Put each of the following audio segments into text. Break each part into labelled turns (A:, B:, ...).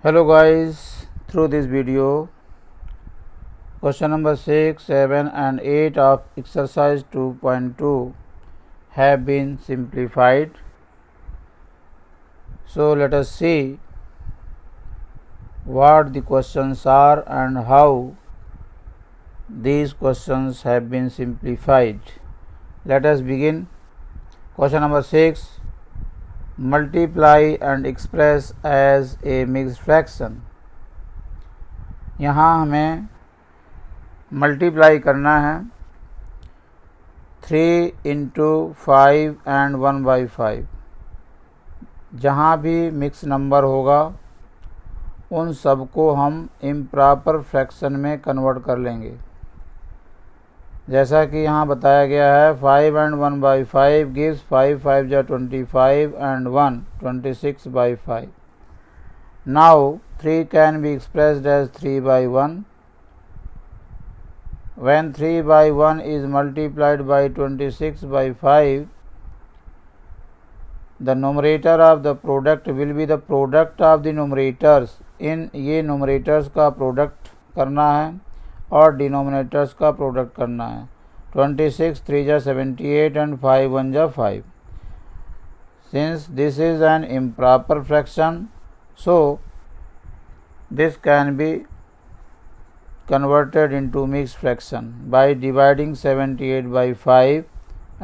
A: Hello guys, through this video, question number 6, 7 and 8 of exercise 2.2 have been simplified. So let us see what the questions are and how these questions have been simplified. Let us begin. Question number 6. Multiply and express as a mixed fraction. यहाँ हमें multiply करना है 3 into 5 and 1/5. जहाँ भी mix number होगा उन सबको हम इम्प्रॉपर फ्रैक्शन में कन्वर्ट कर लेंगे, जैसा कि यहाँ बताया गया है। 5 and 1/5 gives 5 5 जा 25 and 1 26/5. Now 3 can be expressed as 3/1. When 3/1 is multiplied by 26/5, the numerator of the product will be the product of the numerators. इन ये numerators का प्रोडक्ट करना है और डिनोमिनेटर्स का प्रोडक्ट करना है। 26 3 जा 78 and 5 1 जा 5. Since this is an improper fraction, so this can be converted into mixed fraction by dividing 78 by 5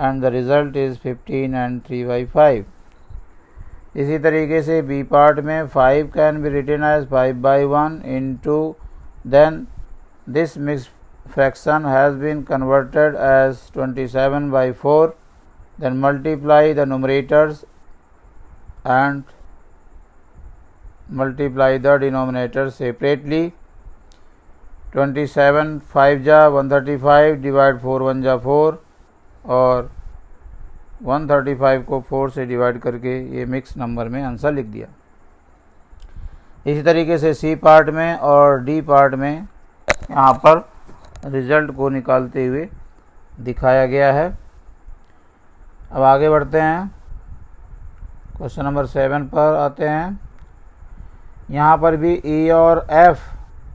A: and the result is 15 and 3/5. इसी तरीके से बी पार्ट में 5 can be written as 5/1 into then this mixed fraction has been converted as 27/4. Then multiply the numerators and multiply the denominators separately. 27 5 जा 135 divide 4 1 जा 4 और 135 को 4 से divide करके ये मिक्स नंबर में आंसर लिख दिया। इसी तरीके से सी पार्ट में और डी पार्ट में यहाँ पर रिजल्ट को निकालते हुए दिखाया गया है। अब आगे बढ़ते हैं, क्वेश्चन नंबर 7 पर आते हैं। यहाँ पर भी ई और एफ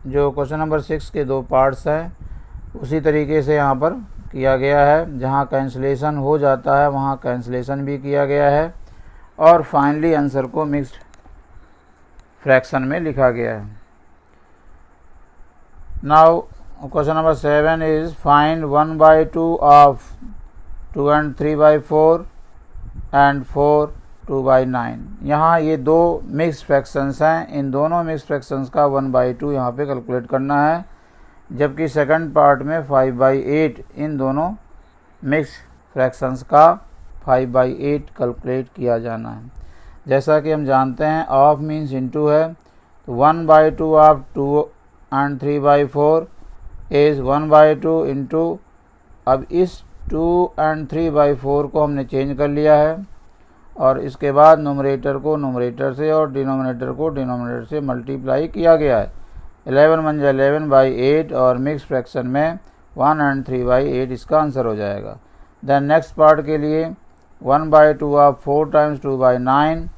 A: जो क्वेश्चन नंबर 6 के दो पार्ट्स हैं उसी तरीके से यहाँ पर किया गया है। जहाँ कैंसिलेशन हो जाता है वहाँ कैंसिलेशन भी किया गया है और फाइनली आंसर को मिक्स्ड फ्रैक्शन में लिखा गया है। Now question number 7 is find 1/2 of 2 and 3/4 and 4 2/9। यहाँ ये दो मिक्स फ्रैक्शंस हैं, इन दोनों मिक्स फ्रैक्शंस का 1/2 यहाँ पे कैलकुलेट करना है, जबकि सेकंड पार्ट में 5/8 इन दोनों मिक्स फ्रैक्शंस का 5/8 कैलकुलेट किया जाना है। जैसा कि हम जानते हैं ऑफ मीन्स इनटू है, तो 1/2 of 2 and 3/4 इज़ 1/2 इंटू, अब इस 2 and 3/4 को हमने चेंज कर लिया है और इसके बाद नोमरेटर को नोमरेटर से और डिनोमिनेटर को डिनोमिनेटर से मल्टीप्लाई किया गया है। 11 1 जा 11/8 और मिक्स फ्रैक्शन में 1 and 3/8 इसका आंसर हो जाएगा। देन नेक्स्ट पार्ट के लिए 1/2 of 4 times 2/9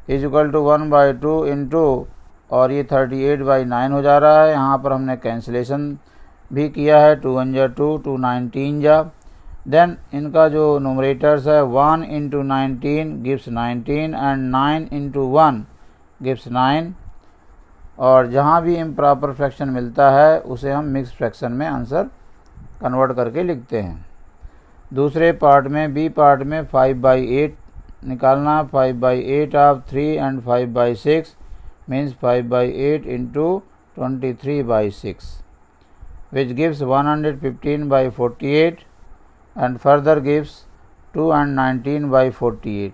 A: is equal to 1/2 into, और ये 38/9 हो जा रहा है। यहाँ पर हमने कैंसिलेशन भी किया है, 2 1 जा 2 2 19 जा। देन इनका जो नोमरेटर्स है 1 into 19 gives 19 and 9 into 1 gives 9, और जहाँ भी इम्प्रॉपर फ्रैक्शन मिलता है उसे हम मिक्स फ्रैक्शन में आंसर कन्वर्ट करके लिखते हैं। दूसरे पार्ट में बी पार्ट में 5/8 निकालना, 5/8 of 3 and 5/6 means 5/8 into 23/6 which gives 115/48 and further gives 2 and 19/48।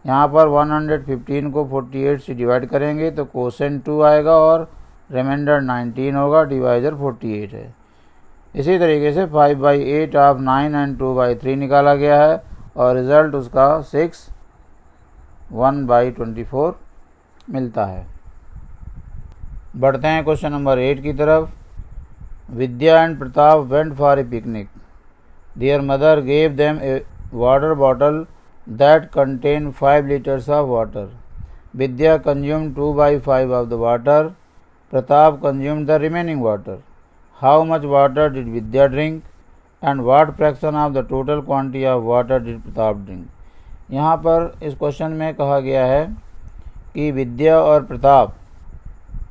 A: यहाँ पर 115 को 48 से डिवाइड करेंगे तो कोसेंट 2 आएगा और रिमाइंडर 19 होगा, डिवाइजर 48 है। इसी तरीके से 5/8 of 9 and 2/3 निकाला गया है और रिज़ल्ट उसका 6 1/24 मिलता है। बढ़ते हैं क्वेश्चन नंबर 8 की तरफ। Vidya and Pratap went for a picnic. Their mother gave them a water bottle that contain 5 liters of water. Vidya consumed 2/5 of the water. Pratap consumed the remaining water. How much water did Vidya drink? And what fraction of the total quantity of water did Pratap drink? यहाँ पर इस question में कहा गया है कि विद्या और प्रताप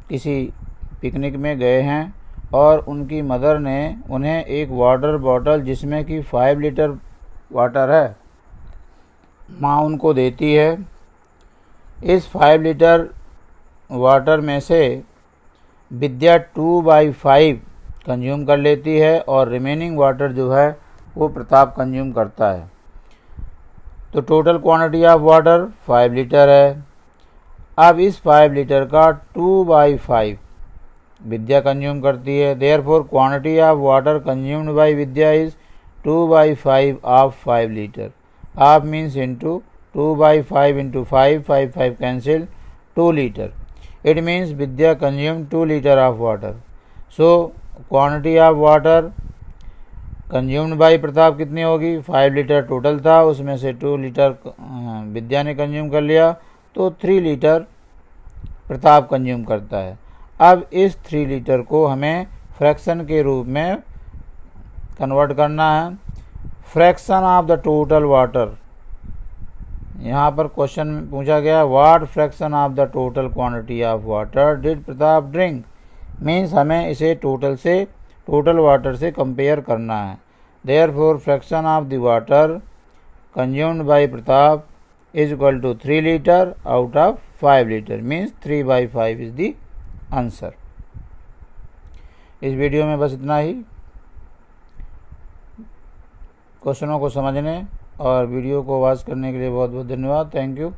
A: किसी पिकनिक में गए हैं और उनकी मदर ने उन्हें एक वाटर बॉटल जिसमें कि 5 लीटर वाटर है माँ उनको देती है। इस 5 लीटर वाटर में से विद्या 2/5 कंज्यूम कर लेती है और रिमेनिंग वाटर जो है वो प्रताप कंज्यूम करता है। तो total quantity of water 5 litre है। अब इस 5 लीटर का 2/5 विद्या कंज्यूम करती है। Therefore quantity of water consumed bye Vidya is 2/5 of 5 litre. Of means into 2/5 into 5, 5 cancel, 2 litre. It means Vidya consume 2 litre of water. So quantity of water consumed by Pratap कितनी होगी? 5 litre total था, उसमें से 2 litre विद्या ने consume कर लिया, तो 3 litre Pratap consume करता है। अब इस 3 लीटर को हमें फ्रैक्शन के रूप में कन्वर्ट करना है। Fraction of the total water, यहाँ पर क्वेश्चन पूछा गया what fraction of the total quantity of water did Pratap drink. Means हमें इसे टोटल वाटर से कंपेयर करना है। Therefore fraction of the water consumed by Pratap is equal to 3 litre out of 5 litre, means 3/5 is the answer. इस video में बस इतना ही। क्वेश्चनों को समझने और वीडियो को वॉच करने के लिए बहुत बहुत धन्यवाद। Thank you.